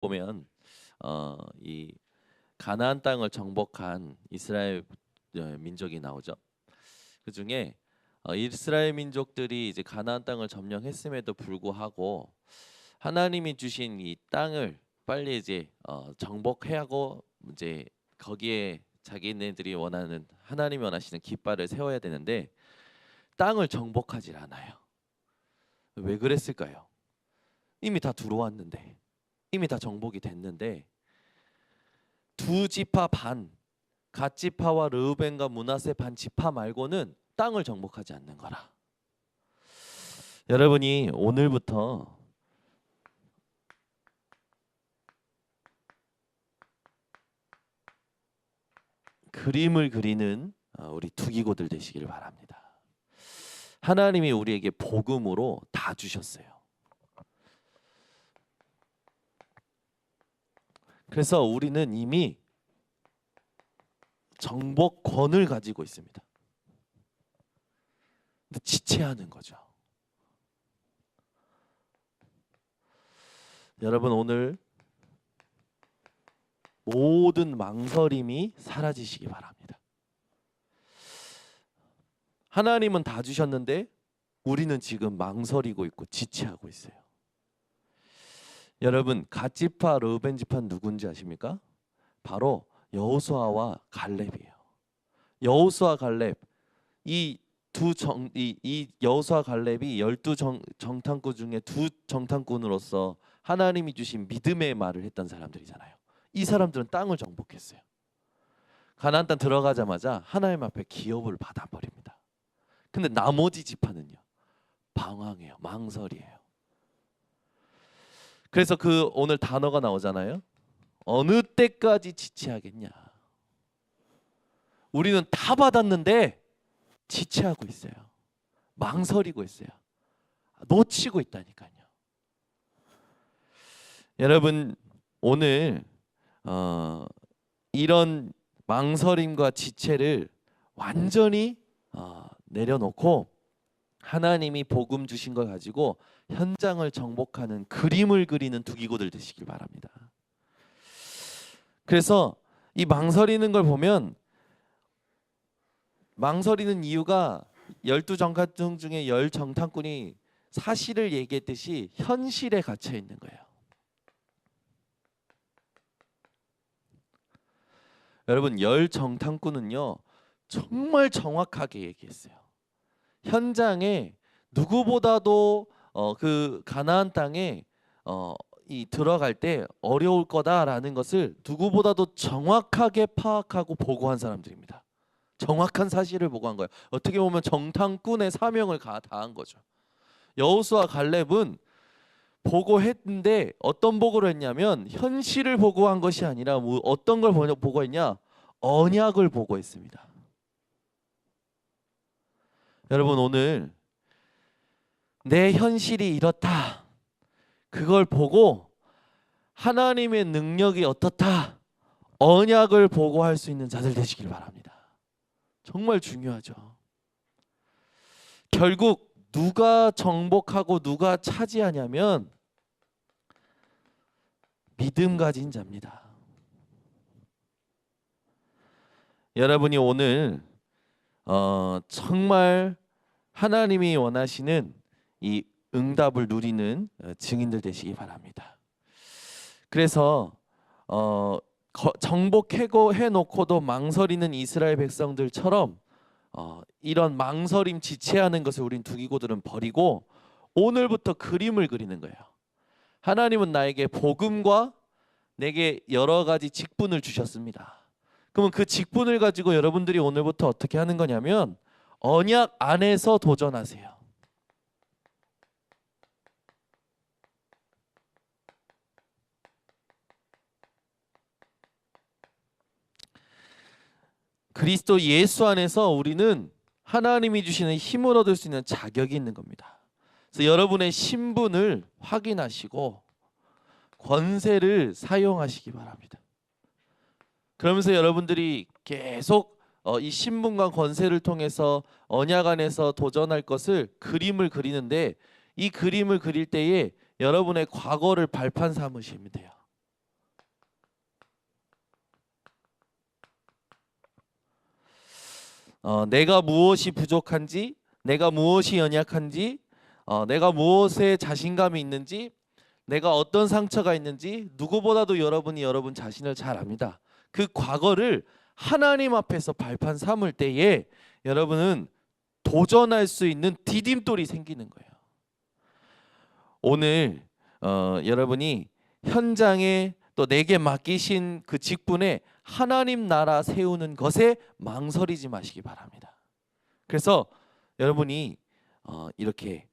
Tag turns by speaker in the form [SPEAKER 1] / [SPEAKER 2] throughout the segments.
[SPEAKER 1] 보면 이 가나안 땅을 정복한 이스라엘 민족이 나오죠. 그 중에 이스라엘 민족들이 이제 가나안 땅을 점령했음에도 불구하고 하나님이 주신 이 땅을 빨리 이제 정복해야 하고 이제 거기에 자기네들이 원하는 하나님이 원하시는 깃발을 세워야 되는데 땅을 정복하지 않아요. 왜 그랬을까요? 이미 다 들어왔는데, 이미 다 정복이 됐는데 두 지파 반, 갓 지파와 르우벤과 므낫세 반 지파 말고는 땅을 정복하지 않는 거라. 여러분이 오늘부터 그림을 그리는 우리 투기고들 되시기를 바랍니다. 하나님이 우리에게 복음으로 다 주셨어요. 그래서 우리는 이미 정복권을 가지고 있습니다. 근데 지체하는 거죠. 여러분 오늘 모든 망설임이 사라지시기 바랍니다. 하나님은 다 주셨는데 우리는 지금 망설이고 있고 지체하고 있어요. 여러분 갓 지파 르우벤 지파는 누군지 아십니까? 바로 여호수아와 갈렙이에요. 여호수아 갈렙 이 여호수아 갈렙이 12 정탐꾼 중에 두 정탐꾼으로서 하나님이 주신 믿음의 말을 했던 사람들이잖아요. 이 사람들은 땅을 정복했어요. 가나안 땅 들어가자마자 하나님 앞에 기업을 받아버립니다. 근데 나머지 지파는요 방황해요. 망설이에요. 그래서 그 오늘 단어가 나오잖아요. 어느 때까지 지체하겠냐. 우리는 다 받았는데 지체하고 있어요. 망설이고 있어요. 놓치고 있다니까요. 여러분 오늘 이런 망설임과 지체를 완전히 내려놓고 하나님이 복음 주신 걸 가지고 현장을 정복하는 그림을 그리는 두기고들 되시길 바랍니다. 그래서 이 망설이는 걸 보면 망설이는 이유가 12정탐꾼 중에 10정탐꾼이 사실을 얘기했듯이 현실에 갇혀 있는 거예요. 여러분 10정탐꾼은요 정말 정확하게 얘기했어요. 현장에 누구보다도 그 가나안 땅에 이 들어갈 때 어려울 거다라는 것을 누구보다도 정확하게 파악하고 보고한 사람들입니다. 정확한 사실을 보고한 거예요. 어떻게 보면 정탐꾼의 사명을 다한 거죠. 여호수아 갈렙은 보고했는데 어떤 보고를 했냐면 현실을 보고한 것이 아니라 어떤 걸 보고했냐? 언약을 보고했습니다. 여러분 오늘 내 현실이 이렇다. 그걸 보고 하나님의 능력이 어떻다. 언약을 보고할 수 있는 자들 되시길 바랍니다. 정말 중요하죠. 결국 누가 정복하고 누가 차지하냐면 믿음 가진 자입니다. 여러분이 오늘 정말 하나님이 원하시는 이 응답을 누리는 증인들 되시기 바랍니다. 그래서 정복해놓고도 망설이는 이스라엘 백성들처럼 이런 망설임 지체하는 것을 우린 두기고들은 버리고 오늘부터 그림을 그리는 거예요. 하나님은 나에게 복음과 내게 여러 가지 직분을 주셨습니다. 그러면 그 직분을 가지고 여러분들이 오늘부터 어떻게 하는 거냐면 언약 안에서 도전하세요. 그리스도 예수 안에서 우리는 하나님이 주시는 힘을 얻을 수 있는 자격이 있는 겁니다. 그래서 여러분의 신분을 확인하시고 권세를 사용하시기 바랍니다. 그러면서 여러분들이 계속 이 신분과 권세를 통해서 언약 안에서 도전할 것을 그림을 그리는데 이 그림을 그릴 때에 여러분의 과거를 발판 삼으시면 돼요. 내가 무엇이 부족한지, 내가 무엇이 연약한지, 내가 무엇에 자신감이 있는지, 내가 어떤 상처가 있는지 누구보다도 여러분이 여러분 자신을 잘 압니다. 그 과거를 하나님 앞에서 발판 삼을 때에 여러분은 도전할 수 있는 디딤돌이 생기는 거예요. 오늘 여러분이 현장에 또 내게 맡기신 그 직분에 하나님 나라 세우는 것에 망설이지 마시기 바랍니다. 그래서 여러분이 이렇게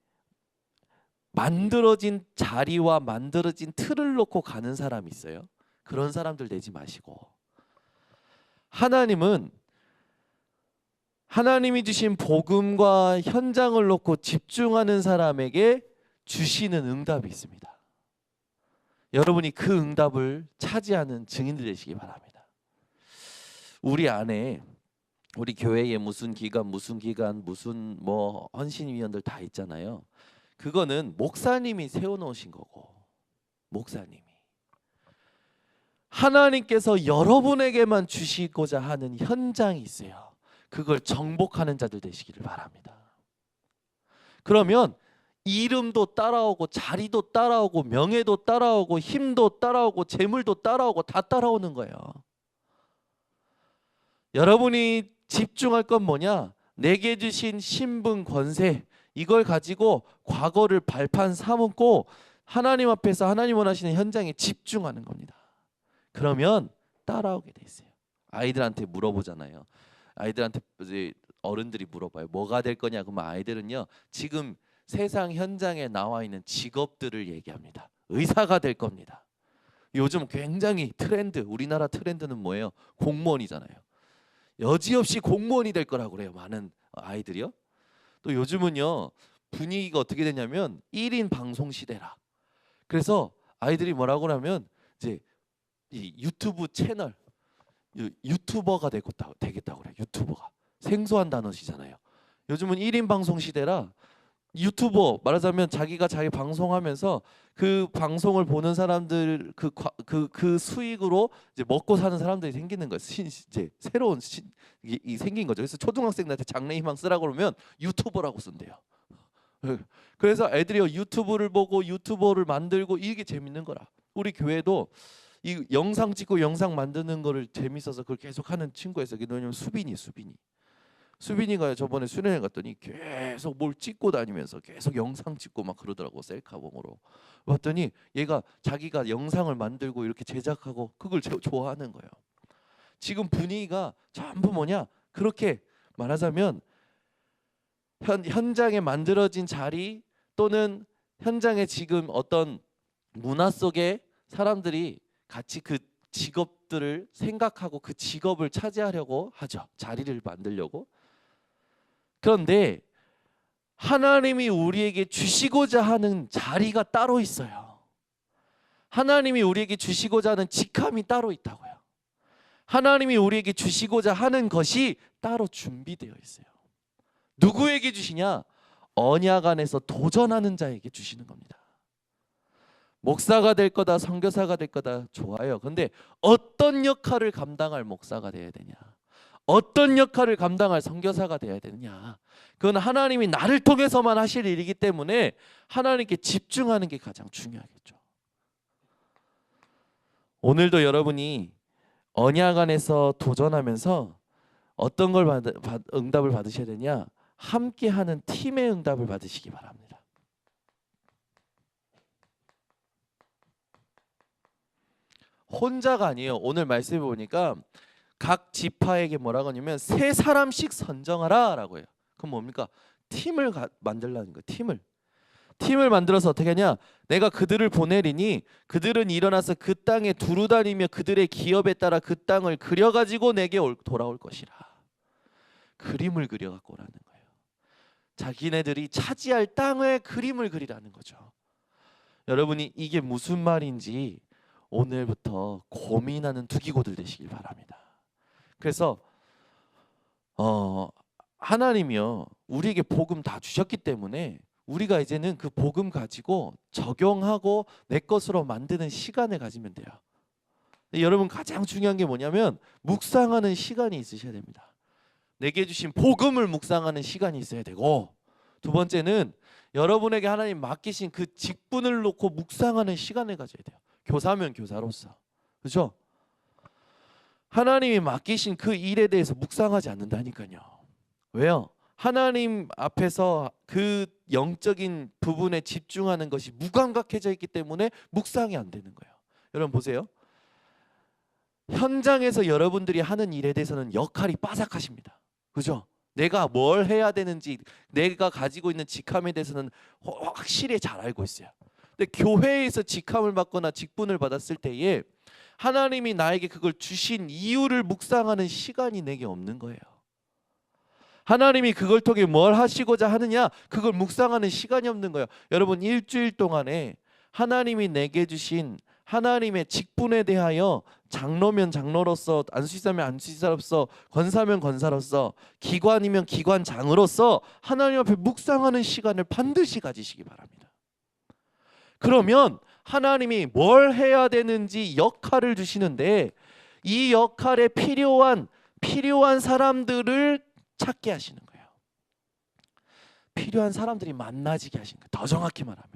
[SPEAKER 1] 만들어진 자리와 만들어진 틀을 놓고 가는 사람이 있어요. 그런 사람들 되지 마시고, 하나님은 하나님이 주신 복음과 현장을 놓고 집중하는 사람에게 주시는 응답이 있습니다. 여러분이 그 응답을 차지하는 증인들 되시기 바랍니다. 우리 안에 우리 교회에 무슨 기관 무슨 뭐 헌신위원들 다 있잖아요. 그거는 목사님이 세워놓으신 거고, 목사님이 하나님께서 여러분에게만 주시고자 하는 현장이 있어요. 그걸 정복하는 자들 되시기를 바랍니다. 그러면 이름도 따라오고 자리도 따라오고 명예도 따라오고 힘도 따라오고 재물도 따라오고 다 따라오는 거예요. 여러분이 집중할 건 뭐냐? 내게 주신 신분 권세, 이걸 가지고 과거를 발판 삼고 하나님 앞에서 하나님 원하시는 현장에 집중하는 겁니다. 그러면 따라오게 돼 있어요. 아이들한테 물어보잖아요. 아이들한테 이제 어른들이 물어봐요. 뭐가 될 거냐? 그러면 아이들은요, 지금 세상 현장에 나와 있는 직업들을 얘기합니다. 의사가 될 겁니다. 요즘 굉장히 트렌드, 우리나라 트렌드는 뭐예요? 공무원이잖아요. 여지없이 공무원이 될 거라고 그래요, 많은 아이들이요. 또 요즘은요, 분위기가 어떻게 되냐면 1인 방송 시대라. 그래서 아이들이 뭐라고 하면 이제 이 유튜브 채널, 유튜버가 되겠다고 그래요. 유튜버가 생소한 단어시잖아요. 요즘은 1인 방송 시대라 유튜버, 말하자면 자기가 자기 방송하면서 그 방송을 보는 사람들 그 수익으로 이제 먹고 사는 사람들이 생기는 거예요. 이제 새로운 이 생긴 거죠. 그래서 초등학생들한테 장래희망 쓰라고 그러면 유튜버라고 쓴대요. 그래서 애들이 유튜브를 보고 유튜버를 만들고, 이게 재밌는 거라. 우리 교회도 이 영상 찍고 영상 만드는 거를 재밌어서 그걸 계속 하는 친구가 있어요. 왜냐면 수빈이가 저번에 수련회 갔더니 계속 뭘 찍고 다니면서 계속 영상 찍고 막 그러더라고, 셀카봉으로. 봤더니 얘가 자기가 영상을 만들고 이렇게 제작하고 그걸 좋아하는 거예요. 지금 분위기가 전부 뭐냐? 그렇게 말하자면 현장에 만들어진 자리 또는 현장에 지금 어떤 문화 속에 사람들이 같이 그 직업들을 생각하고 그 직업을 차지하려고 하죠. 자리를 만들려고. 그런데 하나님이 우리에게 주시고자 하는 자리가 따로 있어요. 하나님이 우리에게 주시고자 하는 직함이 따로 있다고요. 하나님이 우리에게 주시고자 하는 것이 따로 준비되어 있어요. 누구에게 주시냐? 언약 안에서 도전하는 자에게 주시는 겁니다. 목사가 될 거다, 선교사가 될 거다, 좋아요. 근데 어떤 역할을 감당할 목사가 되어야 되냐? 어떤 역할을 감당할 선교사가 되어야 되느냐? 그건 하나님이 나를 통해서만 하실 일이기 때문에 하나님께 집중하는 게 가장 중요하겠죠. 오늘도 여러분이 언약 안에서 도전하면서 어떤 걸 응답을 받으셔야 되냐? 함께하는 팀의 응답을 받으시기 바랍니다. 혼자가 아니에요. 오늘 말씀해 보니까 각 지파에게 뭐라고 하냐면 3사람씩 선정하라 라고 해요. 그럼 뭡니까? 팀을 만들라는 거예요. 팀을 만들어서 어떻게 하냐? 내가 그들을 보내리니 그들은 일어나서 그 땅에 두루 다니며 그들의 기업에 따라 그 땅을 그려가지고 내게 돌아올 것이라. 그림을 그려갖고 오라는 거예요. 자기네들이 차지할 땅의 그림을 그리라는 거죠. 여러분이 이게 무슨 말인지 오늘부터 고민하는 두기고들 되시길 바랍니다. 그래서 하나님이요, 우리에게 복음 다 주셨기 때문에 우리가 이제는 그 복음 가지고 적용하고 내 것으로 만드는 시간을 가지면 돼요. 여러분, 가장 중요한 게 뭐냐면 묵상하는 시간이 있으셔야 됩니다. 내게 주신 복음을 묵상하는 시간이 있어야 되고, 두 번째는 여러분에게 하나님 맡기신 그 직분을 놓고 묵상하는 시간을 가져야 돼요. 교사면 교사로서. 그렇죠? 하나님이 맡기신 그 일에 대해서 묵상하지 않는다니까요. 왜요? 하나님 앞에서 그 영적인 부분에 집중하는 것이 무감각해져 있기 때문에 묵상이 안 되는 거예요. 여러분 보세요. 현장에서 여러분들이 하는 일에 대해서는 역할이 빠삭하십니다. 그죠? 내가 뭘 해야 되는지, 내가 가지고 있는 직함에 대해서는 확실히 잘 알고 있어요. 근데 교회에서 직함을 받거나 직분을 받았을 때에 하나님이 나에게 그걸 주신 이유를 묵상하는 시간이 내게 없는 거예요. 하나님이 그걸 통해 뭘 하시고자 하느냐, 그걸 묵상하는 시간이 없는 거예요. 여러분, 일주일 동안에 하나님이 내게 주신 하나님의 직분에 대하여 장로면 장로로서, 안수사면 안수사로서, 권사면 권사로서, 기관이면 기관장으로서 하나님 앞에 묵상하는 시간을 반드시 가지시기 바랍니다. 그러면 하나님이 뭘 해야 되는지 역할을 주시는데, 이 역할에 필요한 사람들을 찾게 하시는 거예요. 필요한 사람들이 만나지게 하시는 거예요. 더 정확히 말하면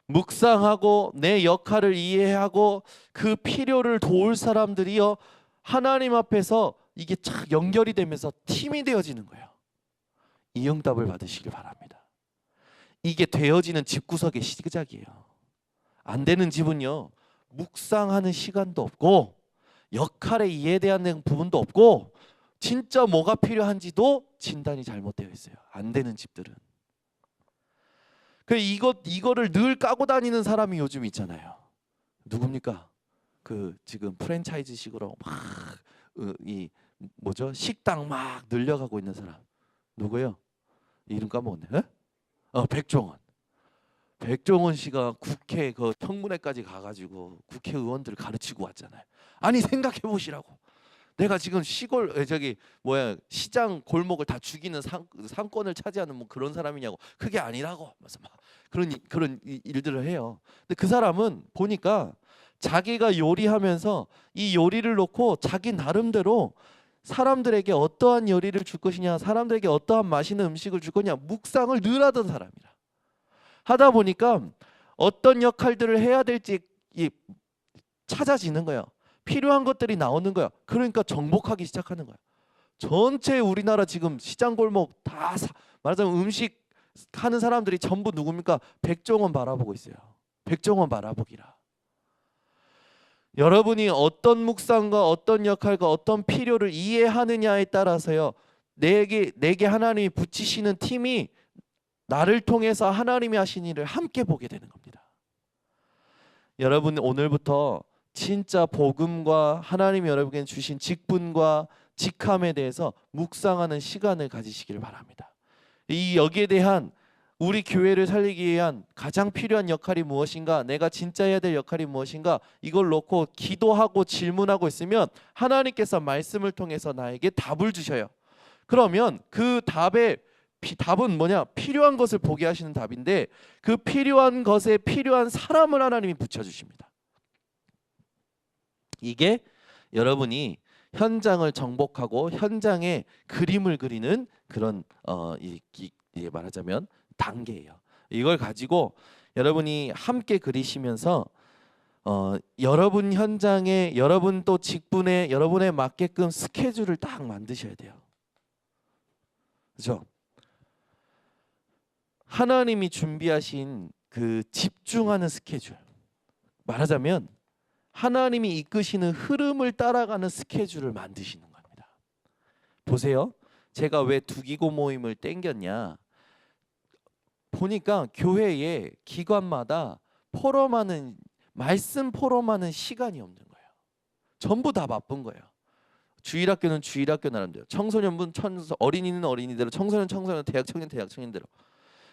[SPEAKER 1] 묵상하고 내 역할을 이해하고 그 필요를 도울 사람들이요, 하나님 앞에서 이게 착 연결이 되면서 팀이 되어지는 거예요. 이 응답을 받으시길 바랍니다. 이게 되어지는 집구석의 시작이에요. 안 되는 집은요, 묵상하는 시간도 없고 역할의 이해에 대한 부분도 없고 진짜 뭐가 필요한지도 진단이 잘못되어 있어요. 안 되는 집들은. 이거를 늘 까고 다니는 사람이 요즘 있잖아요. 누굽니까? 그 지금 프랜차이즈식으로 막 이 뭐죠? 식당 막 늘려가고 있는 사람 누구예요? 이름 까먹었네. 백종원. 백종원 씨가 국회 그 청문회까지 가가지고 국회의원들을 가르치고 왔잖아요. 아니 생각해 보시라고. 내가 지금 시골 시장 골목을 다 죽이는 상권을 차지하는 뭐 그런 사람이냐고. 그게 아니라고. 막 그런 일들을 해요. 근데 그 사람은 보니까 자기가 요리하면서 이 요리를 놓고 자기 나름대로 사람들에게 어떠한 요리를 줄 것이냐, 사람들에게 어떠한 맛있는 음식을 줄 거냐 묵상을 늘 하던 사람이라. 하다 보니까 어떤 역할들을 해야 될지 찾아지는 거예요. 필요한 것들이 나오는 거야. 그러니까 정복하기 시작하는 거야. 전체 우리나라 지금 시장 골목 다 말하자면 음식 하는 사람들이 전부 누굽니까? 백종원 바라보고 있어요. 백종원 바라보기라. 여러분이 어떤 묵상과 어떤 역할과 어떤 필요를 이해하느냐에 따라서요, 내게 하나님이 붙이시는 팀이 나를 통해서 하나님이 하신 일을 함께 보게 되는 겁니다. 여러분 오늘부터 진짜 복음과 하나님이 여러분에게 주신 직분과 직함에 대해서 묵상하는 시간을 가지시기를 바랍니다. 여기에 대한 우리 교회를 살리기 위한 가장 필요한 역할이 무엇인가, 내가 진짜 해야 될 역할이 무엇인가, 이걸 놓고 기도하고 질문하고 있으면 하나님께서 말씀을 통해서 나에게 답을 주셔요. 그러면 그 답은 뭐냐? 필요한 것을 보게 하시는 답인데, 그 필요한 것에 필요한 사람을 하나님이 붙여주십니다. 이게 여러분이 현장을 정복하고 현장에 그림을 그리는 그런 말하자면 단계예요. 이걸 가지고 여러분이 함께 그리시면서 여러분 현장에, 여러분 또 직분에 여러분에 맞게끔 스케줄을 딱 만드셔야 돼요. 그렇죠? 하나님이 준비하신 그 집중하는 스케줄, 말하자면 하나님이 이끄시는 흐름을 따라가는 스케줄을 만드시는 겁니다. 보세요. 제가 왜 두기고 모임을 땡겼냐? 보니까 교회에 기관마다 포럼하는, 말씀 포럼하는 시간이 없는 거예요. 전부 다 바쁜 거예요. 주일학교는 주일학교 나름대로, 청소년분 어린이는 어린이대로, 청소년 대학 청년대로.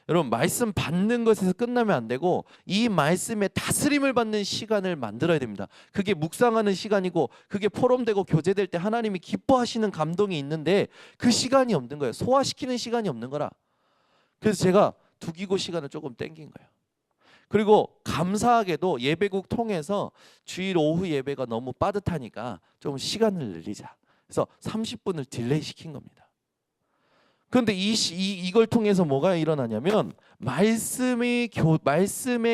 [SPEAKER 1] 여러분 말씀 받는 것에서 끝나면 안 되고 이 말씀의 다스림을 받는 시간을 만들어야 됩니다. 그게 묵상하는 시간이고, 그게 포럼되고 교제될 때 하나님이 기뻐하시는 감동이 있는데 그 시간이 없는 거예요. 소화시키는 시간이 없는 거라. 그래서 제가 두기고 시간을 조금 땡긴 거예요. 그리고 감사하게도 예배국 통해서 주일 오후 예배가 너무 빠듯하니까 좀 시간을 늘리자. 그래서 30분을 딜레이 시킨 겁니다. 그런데 이걸 통해서 뭐가 일어나냐면 말씀의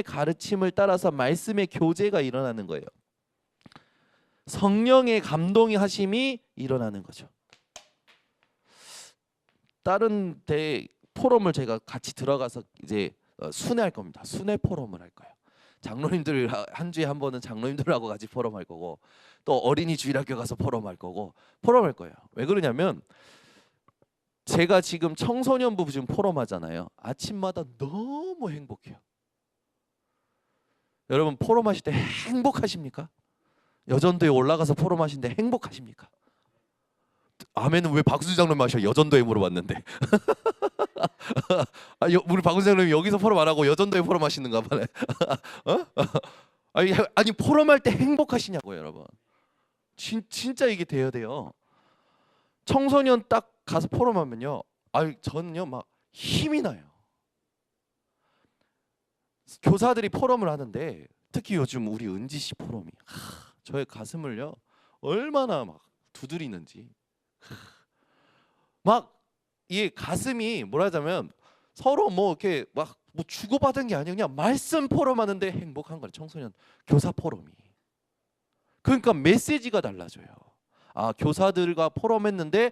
[SPEAKER 1] 가르침을 따라서 말씀의 교제가 일어나는 거예요. 성령의 감동이 하심이 일어나는 거죠. 다른 데 포럼을 제가 같이 들어가서 이제 순회할 겁니다. 순회 포럼을 할 거예요. 장로님들 한 주에 한 번은 장로님들하고 같이 포럼할 거고, 또 어린이 주일학교 가서 포럼할 거고, 포럼할 거예요. 왜 그러냐면 제가 지금 청소년부 지금 포럼하잖아요. 아침마다 너무 행복해요. 여러분 포럼하실 때 행복하십니까? 여전도에 올라가서 포럼하시는데 행복하십니까? 아멘은 왜 박수 장로님 하셔? 여전도에 물어봤는데. 우리 박수 장로님 여기서 포럼 안 하고 여전도에 포럼 하시는가 봐네. 어? 아니 포럼할 때 행복하시냐고요, 여러분. 진짜 이게 돼야 돼요. 청소년 딱 가서 포럼하면요, 저는요 막 힘이 나요. 교사들이 포럼을 하는데 특히 요즘 우리 은지 씨 포럼이 저의 가슴을요 얼마나 막 두드리는지. 막 이 가슴이 뭐라자면 서로 뭐 이렇게 막 뭐 주고받은 게 아니라 그냥 말씀 포럼하는데 행복한 거예요. 청소년 교사 포럼이. 그러니까 메시지가 달라져요. 교사들과 포럼했는데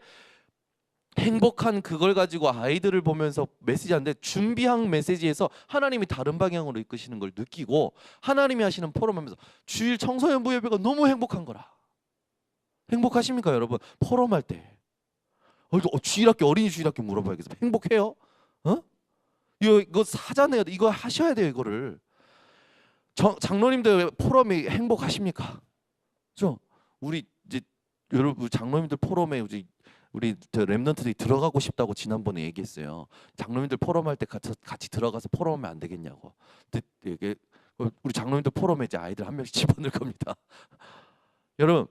[SPEAKER 1] 행복한 그걸 가지고 아이들을 보면서 메시지하는데 준비한 메시지에서 하나님이 다른 방향으로 이끄시는 걸 느끼고, 하나님이 하시는 포럼하면서 주일 청소년부 예배가 너무 행복한 거라. 행복하십니까 여러분? 포럼할 때 주일학교 어린이 주일학교 물어봐야겠어. 행복해요? 이거 사잖아요. 이거 하셔야 돼요. 이거를 장로님들 포럼이 행복하십니까? 그죠? 우리 이제 여러분 장로님들 포럼에 우리 렘넌트들이 들어가고 싶다고 지난번에 얘기했어요. 장로님들 포럼할 때 같이 들어가서 포럼하면 안 되겠냐고. 이게 우리 장로님들 포럼에 이제 아이들 한 명씩 집어넣을 겁니다. 여러분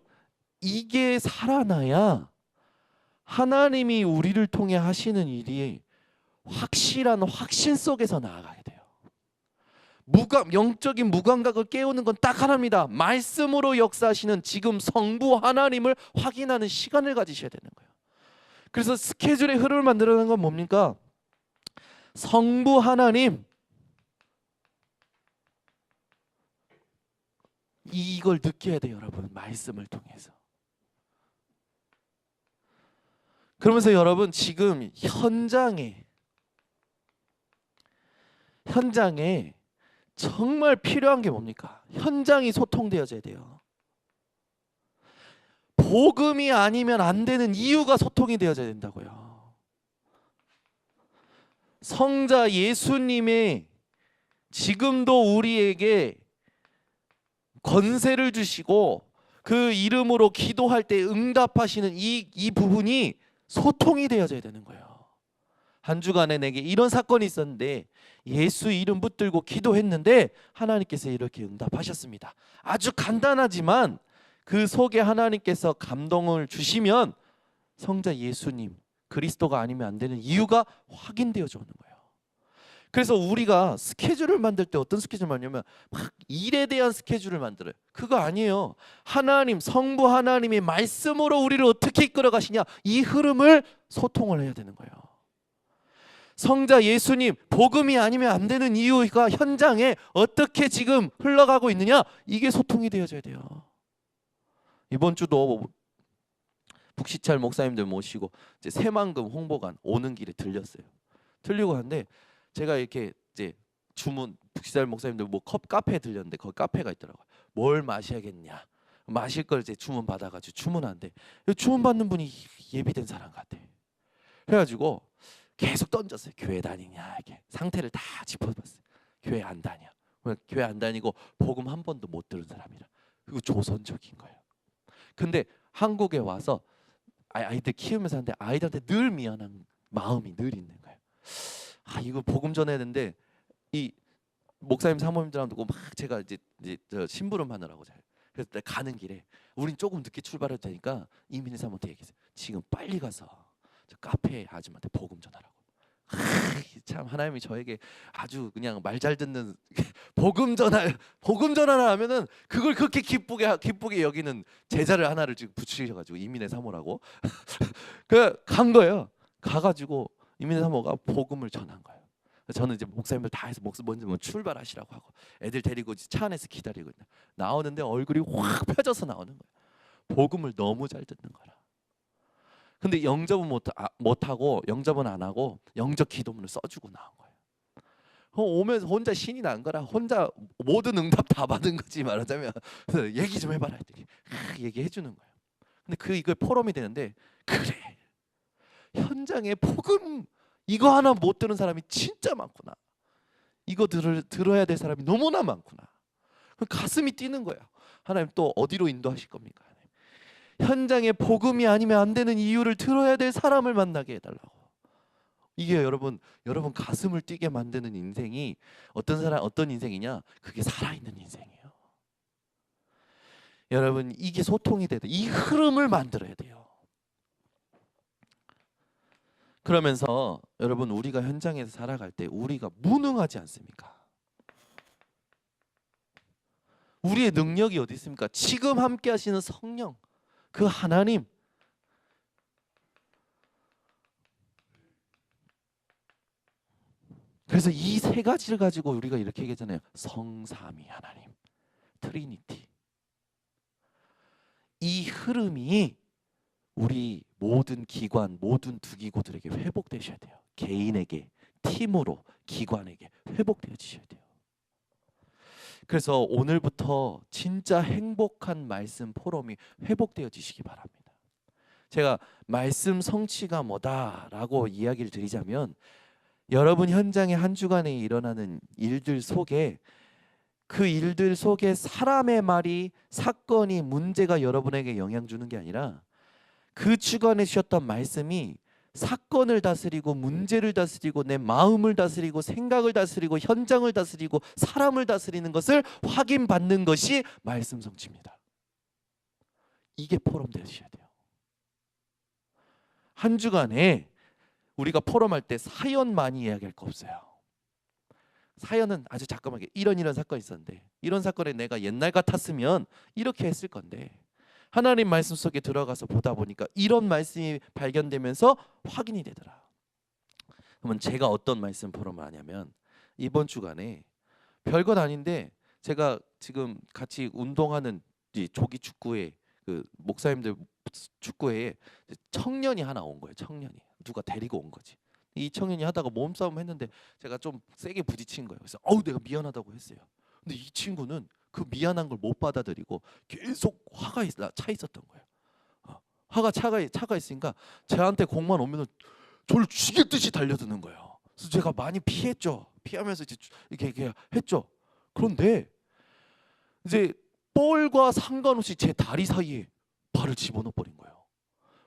[SPEAKER 1] 이게 살아나야 하나님이 우리를 통해 하시는 일이 확실한 확신 속에서 나아가게 돼요. 영적인 무감각을 깨우는 건 딱 하나입니다. 말씀으로 역사하시는 지금 성부 하나님을 확인하는 시간을 가지셔야 되는 거예요. 그래서 스케줄의 흐름을 만들어내는 건 뭡니까? 성부 하나님, 이걸 느껴야 돼요 여러분. 말씀을 통해서. 그러면서 여러분 지금 현장에 정말 필요한 게 뭡니까? 현장이 소통되어져야 돼요. 복음이 아니면 안 되는 이유가 소통이 되어져야 된다고요. 성자 예수님의 지금도 우리에게 권세를 주시고 그 이름으로 기도할 때 응답하시는 이 부분이 소통이 되어져야 되는 거예요. 한 주간에 내게 이런 사건이 있었는데 예수 이름 붙들고 기도했는데 하나님께서 이렇게 응답하셨습니다. 아주 간단하지만 그 속에 하나님께서 감동을 주시면 성자 예수님 그리스도가 아니면 안 되는 이유가 확인되어져 오는 거예요. 그래서 우리가 스케줄을 만들 때 어떤 스케줄을 만들냐면 막 일에 대한 스케줄을 만들어요. 그거 아니에요. 하나님 성부 하나님의 말씀으로 우리를 어떻게 이끌어 가시냐, 이 흐름을 소통을 해야 되는 거예요. 성자 예수님 복음이 아니면 안 되는 이유가 현장에 어떻게 지금 흘러가고 있느냐, 이게 소통이 되어져야 돼요. 이번 주도 북시찰 목사님들 모시고 이제 새만금 홍보관 오는 길에 들렸어요. 들리고 하는데 제가 이렇게 이제 주문, 북시찰 목사님들 뭐 카페에 들렸는데 거기 카페가 있더라고요. 뭘 마셔야겠냐, 마실 걸 이제 주문 받아가지고 주문하는데 주문 받는 분이 예비된 사람 같아. 그래가지고 계속 던졌어요. 교회 다니냐, 이렇게 상태를 다 짚어봤어요. 교회 안 다녀. 교회 안 다니고 복음 한 번도 못 들은 사람이라. 그리고 조선적인 거예요. 근데 한국에 와서 아이들 키우면서 하는데 아이들한테 늘 미안한 마음이 늘 있는 거예요. 이거 복음 전해야 되는데 이 목사님 사모님들하고 막 제가 이제 저 심부름 하느라고 그래서 가는 길에 우린 조금 늦게 출발해도 되니까 이민희 사모한테 얘기했어요. 지금 빨리 가서 저 카페 아줌마한테 복음 전하라고. 참 하나님이 저에게 아주 그냥 말 잘 듣는 복음 전하를 하면은 그걸 그렇게 기쁘게 여기는 제자를 하나를 지금 붙이셔가지고 이민의 사모라고 그 간 거예요. 가가지고 이민의 사모가 복음을 전한 거예요. 저는 이제 목사님들 다 해서 먼저 뭐 출발하시라고 하고 애들 데리고 차 안에서 기다리고 나오는데 얼굴이 확 펴져서 나오는 거예요. 복음을 너무 잘 듣는 거라. 근데 영접은 못하고 영접은 안 하고 영접 기도문을 써주고 나온 거예요. 오면서 혼자 신이 난 거라 혼자 모든 응답 다 받은 거지 말하자면 얘기 좀 해봐라 했더니 얘기해 주는 거예요. 근데 이거 포럼이 되는데 그래 현장에 복음 이거 하나 못 들은 사람이 진짜 많구나. 이거 들어야 될 사람이 너무나 많구나. 가슴이 뛰는 거야. 하나님 또 어디로 인도하실 겁니까? 현장에 복음이 아니면 안 되는 이유를 들어야 될 사람을 만나게 해달라고. 이게 여러분 가슴을 뛰게 만드는 인생이 어떤 인생이냐? 그게 살아있는 인생이에요. 여러분 이게 소통이 돼야 돼. 이 흐름을 만들어야 돼요. 그러면서 여러분 우리가 현장에서 살아갈 때 우리가 무능하지 않습니까? 우리의 능력이 어디 있습니까? 지금 함께 하시는 성령 그 하나님 그래서 이 세 가지를 가지고 우리가 이렇게 얘기하잖아요. 성삼위 하나님 트리니티 이 흐름이 우리 모든 기관 모든 두기고들에게 회복되셔야 돼요. 개인에게 팀으로 기관에게 회복되어지셔야 돼요. 그래서 오늘부터 진짜 행복한 말씀 포럼이 회복되어지시기 바랍니다. 제가 말씀 성취가 뭐다라고 이야기를 드리자면 여러분 현장에 한 주간에 일어나는 일들 속에 그 일들 속에 사람의 말이 사건이 문제가 여러분에게 영향 주는 게 아니라 그 주간에 주셨던 말씀이 사건을 다스리고 문제를 다스리고 내 마음을 다스리고 생각을 다스리고 현장을 다스리고 사람을 다스리는 것을 확인받는 것이 말씀 성취입니다. 이게 포럼 되셔야 돼요. 한 주간에 우리가 포럼할 때 사연 많이 이야기할 거 없어요. 사연은 아주 자그마하게 이런 사건이 있었는데 이런 사건에 내가 옛날 같았으면 이렇게 했을 건데 하나님 말씀 속에 들어가서 보다 보니까 이런 말씀이 발견되면서 확인이 되더라. 그러면 제가 어떤 말씀 포럼을 하냐면 이번 주간에 별것 아닌데 제가 지금 같이 운동하는 조기 축구회 그 목사님들 축구회에 청년이 하나 온 거예요. 청년이 누가 데리고 온 거지. 이 청년이 하다가 몸싸움 했는데 제가 좀 세게 부딪힌 거예요. 그래서 내가 미안하다고 했어요. 근데 이 친구는 그 미안한 걸 못 받아들이고 계속 화가 차 있었던 거예요. 화가 차가 있으니까 저한테 공만 오면은 저를 죽이듯이 달려드는 거예요. 그래서 제가 많이 피했죠. 피하면서 이렇게 했죠. 그런데 이제 볼과 상관없이 제 다리 사이에 발을 집어넣어 버린 거예요.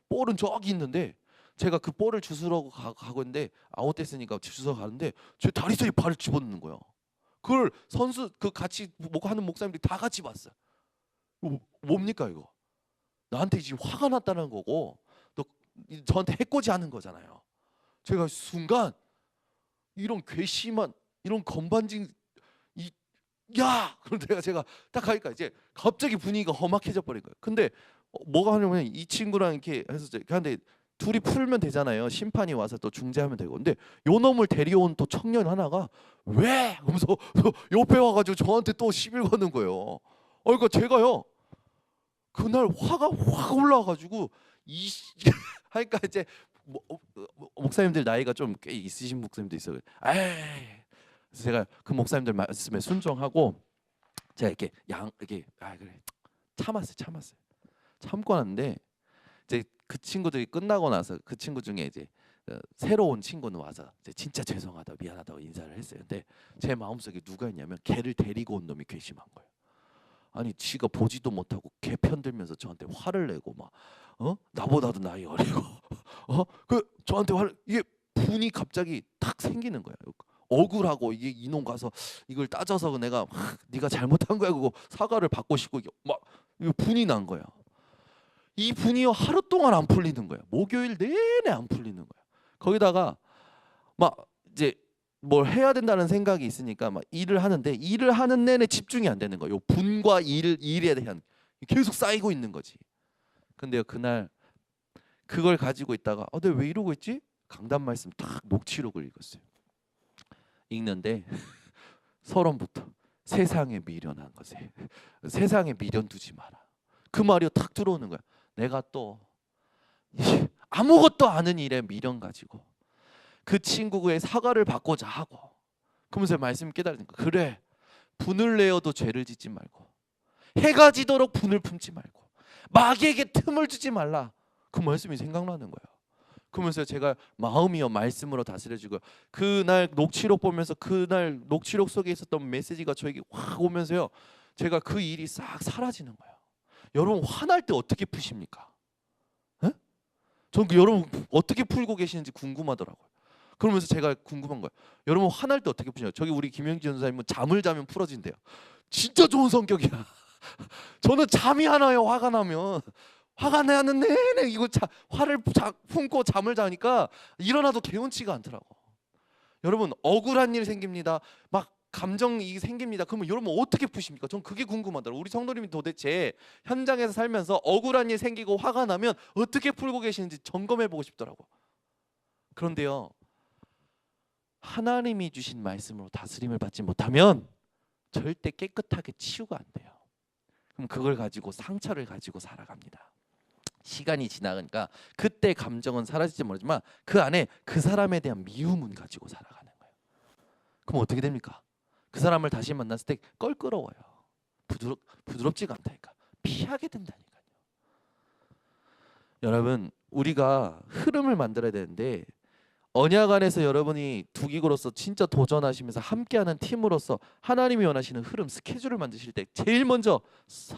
[SPEAKER 1] 볼은 저기 있는데 제가 그 볼을 주스러 가고 있는데 아웃됐으니까 주스러 가는데 제 다리 사이에 발을 집어넣는 거예요. 그걸 선수 같이 하는 목사님들이 다 같이 봤어요. 뭡니까 이거? 나한테 지금 화가 났다는 거고 너 저한테 해코지하는 거잖아요. 제가 순간 이런 괘씸한 이런 건반진 그런데 제가 딱 하니까 이제 갑자기 분위기가 험악해져 버린 거예요. 근데 뭐가 하냐면 이 친구랑 이렇게 해서 근데 둘이 풀면 되잖아요. 심판이 와서 또 중재하면 되고. 근데 요 놈을 데려온 또 청년 하나가 왜? 하면서 옆에 와가지고 저한테 또 시비를 거는 거예요. 그러니까 제가요 그날 화가 확 올라와가지고 하니까 이제 목사님들 나이가 좀 꽤 있으신 목사님도 있어요. 그래서 제가 그 목사님들 말씀에 순종하고 제가 이렇게 그래 참았어요. 참고 왔는데 이제 그 친구들이 끝나고 나서 그 친구 중에 이제 새로운 친구는 와서 이제 진짜 죄송하다 미안하다고 인사를 했어요. 근데 제 마음속에 누가 있냐면 걔를 데리고 온 놈이 괘씸한 거예요. 아니 지가 보지도 못하고 걔 편들면서 저한테 화를 내고 막 나보다도 나이 어리고 그 저한테 이게 분이 갑자기 탁 생기는 거예요. 억울하고 이게 이놈 가서 이걸 따져서 내가 네가 잘못한 거야 그거 사과를 받고 싶고 막 이거 분이 난 거야. 이 분이요 하루 동안 안 풀리는 거야. 목요일 내내 안 풀리는 거야. 거기다가 막 이제 뭘 해야 된다는 생각이 있으니까 막 일을 하는데 일을 하는 내내 집중이 안 되는 거예요. 분과 일에 대한 계속 쌓이고 있는 거지. 근데요 그날 그걸 가지고 있다가 내가 왜 이러고 있지? 강단 말씀 딱 녹취록을 읽었어요. 읽는데 서론부터 세상에 미련한 것에 세상에 미련 두지 마라. 그 말이 탁 들어오는 거야. 내가 또 아무것도 아는 일에 미련 가지고 그 친구의 사과를 받고자 하고 그러면서 말씀 깨달으니까 그래 분을 내어도 죄를 짓지 말고 해가 지도록 분을 품지 말고 마귀에게 틈을 주지 말라. 그 말씀이 생각나는 거예요. 그러면서 제가 마음이요 말씀으로 다스려지고 그날 녹취록 보면서 그날 녹취록 속에 있었던 메시지가 저에게 확 오면서요 제가 그 일이 싹 사라지는 거예요. 여러분 화날 때 어떻게 푸십니까? 에? 전 여러분 어떻게 풀고 계시는지 궁금하더라고요. 그러면서 제가 궁금한 거예요. 여러분 화날 때 어떻게 푸시나요? 저기 우리 김영지 전사님은 잠을 자면 풀어진대요. 진짜 좋은 성격이야. 저는 잠이 안 와요. 화가 나면. 화가 나는 내내 이거 화를 품고 잠을 자니까 일어나도 개운치가 않더라고. 여러분 억울한 일 생깁니다. 막 감정이 생깁니다. 그러면 여러분 어떻게 푸십니까? 전 그게 궁금하더라고요. 우리 성도님이 도대체 현장에서 살면서 억울한 일 생기고 화가 나면 어떻게 풀고 계시는지 점검해보고 싶더라고. 그런데요 하나님이 주신 말씀으로 다스림을 받지 못하면 절대 깨끗하게 치유가 안 돼요. 그럼 그걸 가지고 상처를 가지고 살아갑니다. 시간이 지나니까 그때 감정은 사라질지 모르지만 그 안에 그 사람에 대한 미움은 가지고 살아가는 거예요. 그럼 어떻게 됩니까? 그 사람을 다시 만났을 때 껄끄러워요. 부드럽지가 않다니까. 피하게 된다니까요. 여러분 우리가 흐름을 만들어야 되는데 언약 안에서 여러분이 두기고로서 진짜 도전하시면서 함께하는 팀으로서 하나님이 원하시는 흐름 스케줄을 만드실 때 제일 먼저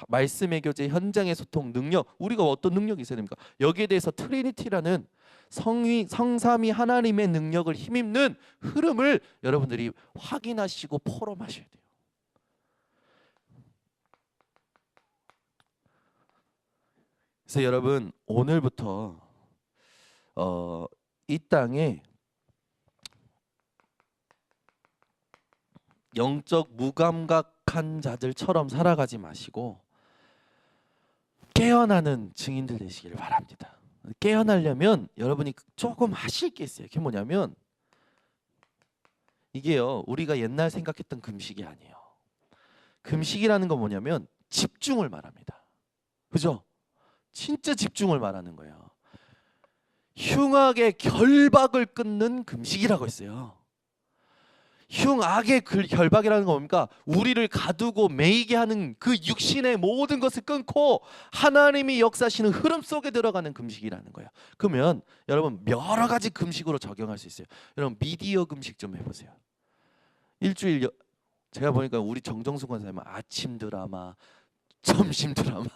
[SPEAKER 1] 말씀의 교제 현장의 소통 능력 우리가 어떤 능력이 있어야 됩니까? 여기에 대해서 트리니티라는 성삼위 하나님의 능력을 힘입는 흐름을 여러분들이 확인하시고 포럼하셔야 돼요. 그래서 여러분 오늘부터 이 땅에 영적 무감각한 자들처럼 살아가지 마시고 깨어나는 증인들 되시기를 바랍니다. 깨어나려면 여러분이 조금 하실 게 있어요. 그게 뭐냐면 이게요 우리가 옛날 생각했던 금식이 아니에요. 금식이라는 건 뭐냐면 집중을 말합니다. 그죠? 진짜 집중을 말하는 거예요. 흉악의 결박을 끊는 금식이라고 했어요. 흉악의 결박이라는 건 뭡니까? 우리를 가두고 매이게 하는 그 육신의 모든 것을 끊고 하나님이 역사하시는 흐름 속에 들어가는 금식이라는 거예요. 그러면 여러분 여러 가지 금식으로 적용할 수 있어요. 여러분 미디어 금식 좀 해보세요. 일주일 제가 보니까 우리 정정숙 권사님은 아침 드라마, 점심 드라마,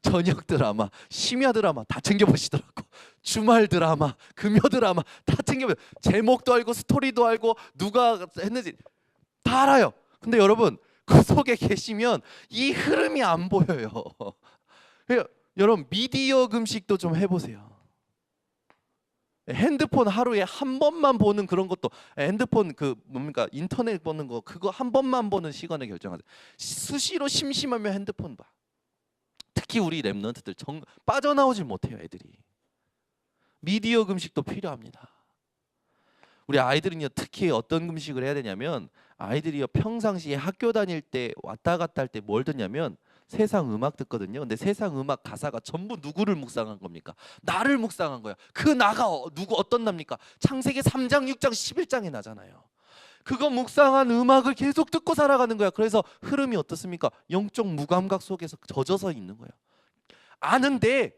[SPEAKER 1] 저녁 드라마, 심야 드라마 다 챙겨보시더라고. 주말 드라마, 금요 드라마 다 챙겨보세요. 제목도 알고 스토리도 알고 누가 했는지 다 알아요. 근데 여러분 그 속에 계시면 이 흐름이 안 보여요. 여러분 미디어 금식도 좀 해보세요. 핸드폰 하루에 한 번만 보는 그런 것도 핸드폰 그 뭡니까 인터넷 보는 거 그거 한 번만 보는 시간을 결정하세요. 수시로 심심하면 핸드폰 봐. 특히 우리 랩런트들 빠져나오질 못해요. 애들이 미디어 금식도 필요합니다. 우리 아이들은요 특히 어떤 금식을 해야 되냐면 아이들이요 평상시에 학교 다닐 때 왔다 갔다 할 때 뭘 듣냐면 세상 음악 듣거든요. 근데 세상 음악 가사가 전부 누구를 묵상한 겁니까? 나를 묵상한 거야. 그 나가 누구 어떤 납니까? 창세기 3장 6장 11장에 나잖아요. 그거 묵상한 음악을 계속 듣고 살아가는 거야. 그래서 흐름이 어떻습니까? 영적 무감각 속에서 젖어서 있는 거예요. 아는데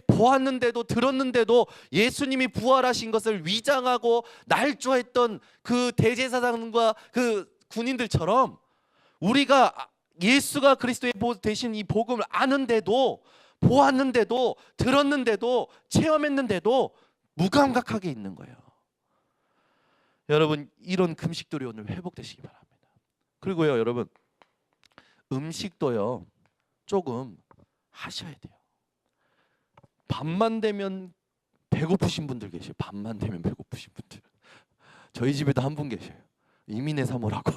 [SPEAKER 1] 보았는데도 들었는데도 예수님이 부활하신 것을 위장하고 날조했던 그 대제사장과 그 군인들처럼 우리가 예수가 그리스도의 되신 이 복음을 아는데도 보았는데도 들었는데도 체험했는데도 무감각하게 있는 거예요. 여러분 이런 금식들이 오늘 회복되시기 바랍니다. 그리고요 여러분 음식도요 조금 하셔야 돼요. 밤만 되면 배고프신 분들 계세요. 밤만 되면 배고프신 분들.
[SPEAKER 2] 저희 집에도 한 분 계셔요. 이민의 사모라고.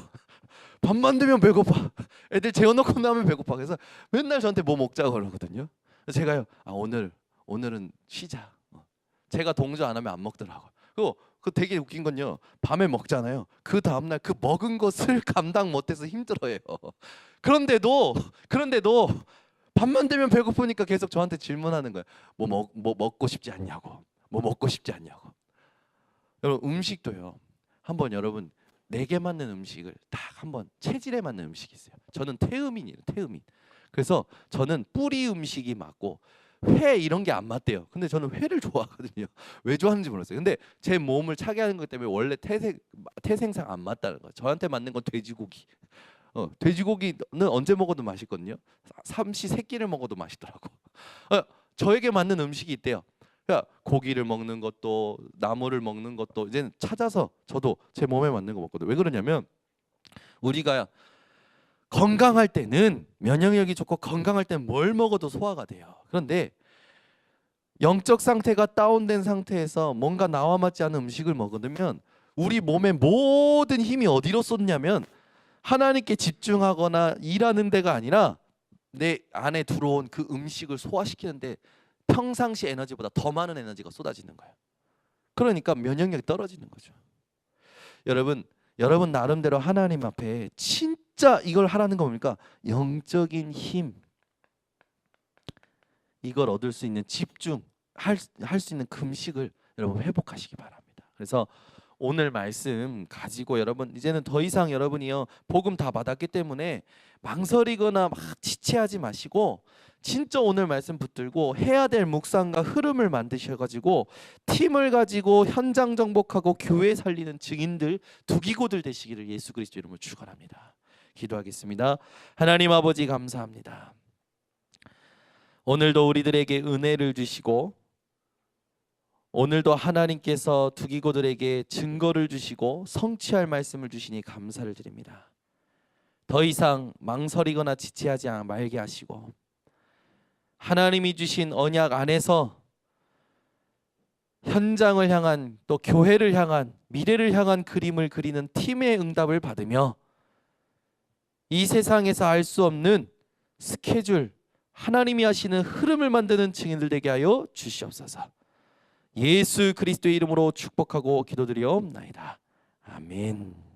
[SPEAKER 2] 밥만 되면 배고파. 애들 재워놓고 나면 배고파. 그래서 맨날 저한테 뭐 먹자고 그러거든요. 그래서 제가요, 오늘은 쉬자. 제가 동조 안 하면 안 먹더라고. 그리고 그 되게 웃긴 건요, 밤에 먹잖아요. 그 다음날 그 먹은 것을 감당 못해서 힘들어해요. 그런데도 밤만 되면 배고프니까 계속 저한테 질문하는 거예요. 뭐 먹고 싶지 않냐고. 뭐 먹고 싶지 않냐고. 여러분, 음식도요. 한번 여러분, 내게 맞는 음식을 딱 한번, 체질에 맞는 음식이 있어요. 저는 태음인이에요. 태음인. 그래서 저는 뿌리 음식이 맞고 회 이런 게 안 맞대요. 근데 저는 회를 좋아하거든요. 왜 좋아하는지 몰랐어요. 근데 제 몸을 차게 하는 것 때문에 원래 태생상 안 맞다는 거예요. 저한테 맞는 건 돼지고기. 돼지고기는 언제 먹어도 맛있거든요. 삼시 세끼를 먹어도 맛있더라고. 저에게 맞는 음식이 있대요. 그러니까 고기를 먹는 것도 나물을 먹는 것도 이제는 찾아서 저도 제 몸에 맞는 거 먹거든요. 왜 그러냐면 우리가 건강할 때는 면역력이 좋고 건강할 때는 뭘 먹어도 소화가 돼요. 그런데 영적 상태가 다운된 상태에서 뭔가 나와 맞지 않은 음식을 먹으면 우리 몸의 모든 힘이 어디로 쏟냐면 하나님께 집중하거나 일하는 데가 아니라 내 안에 들어온 그 음식을 소화시키는데 평상시 에너지보다 더 많은 에너지가 쏟아지는 거예요. 그러니까 면역력이 떨어지는 거죠. 여러분 나름대로 하나님 앞에 진짜 이걸 하라는 거 뭡니까? 영적인 힘, 이걸 얻을 수 있는 집중, 할 수 있는 금식을 여러분 회복하시기 바랍니다. 그래서 오늘 말씀 가지고 여러분 이제는 더 이상 여러분이요 복음 다 받았기 때문에 망설이거나 막 지체하지 마시고 진짜 오늘 말씀 붙들고 해야 될 묵상과 흐름을 만드셔가지고 팀을 가지고 현장 정복하고 교회 살리는 증인들, 두기고들 되시기를 예수 그리스도 이름으로 축원합니다. 기도하겠습니다. 하나님 아버지 감사합니다. 오늘도 우리들에게 은혜를 주시고 오늘도 하나님께서 두기고들에게 증거를 주시고 성취할 말씀을 주시니 감사를 드립니다. 더 이상 망설이거나 지체하지 말게 하시고 하나님이 주신 언약 안에서 현장을 향한 또 교회를 향한 미래를 향한 그림을 그리는 팀의 응답을 받으며 이 세상에서 알 수 없는 스케줄, 하나님이 하시는 흐름을 만드는 증인들 되게 하여 주시옵소서. 예수 그리스도의 이름으로 축복하고 기도드리옵나이다. 아멘.